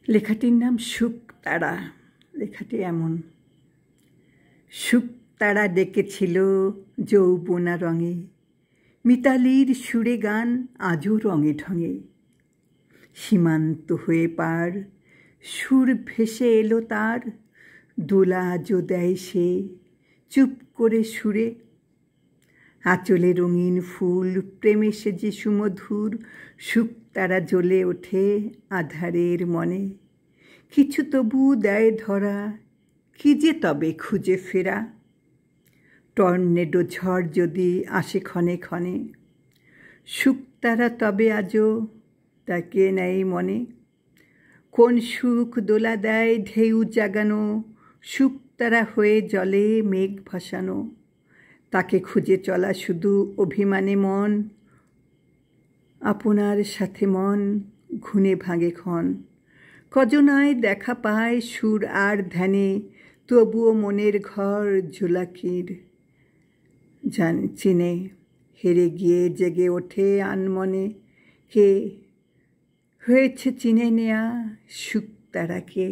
লেখাটির নাম শুকতারা। লেখাটি এমন: শুকতারা ডেকেছিল যৌবনা রঙে, মিতালির সুরে গান আজও রঙে ঢঙে। সীমান্ত হয়ে পার সুর ভেসে এলো তার, দোলা আজও দেয় সে চুপ করে সুরে। আঁচলে রঙিন ফুল প্রেমে সেজে সুমধুর, শুকতারা জ্বলে ওঠে আধারের মনে। কিছু তবু দেয় ধরা, কি যে তবে খুঁজে ফেরা। টর্নেডো ঝড় যদি আসে ক্ষণে ক্ষণে, শুকতারা তবে আজও তাকে নেয় মনে। কোন সুখ দোলা দেয় ঢেউ জাগানো, শুকতারা হয়ে জলে মেঘ ভাসানো। তাকে খুঁজে চলা শুধু অভিমানে মন, আপনার সাথে মন ঘুনে ভাঙে ক্ষণ। কজনায় দেখা পায় সুর আর ধ্যানে, তবুও মনের ঘর ঝোলাকির চিনে। হেরে গিয়ে জেগে ওঠে আনমনে, কে হয়েছে চিনে নেয়া শুকতারাকে।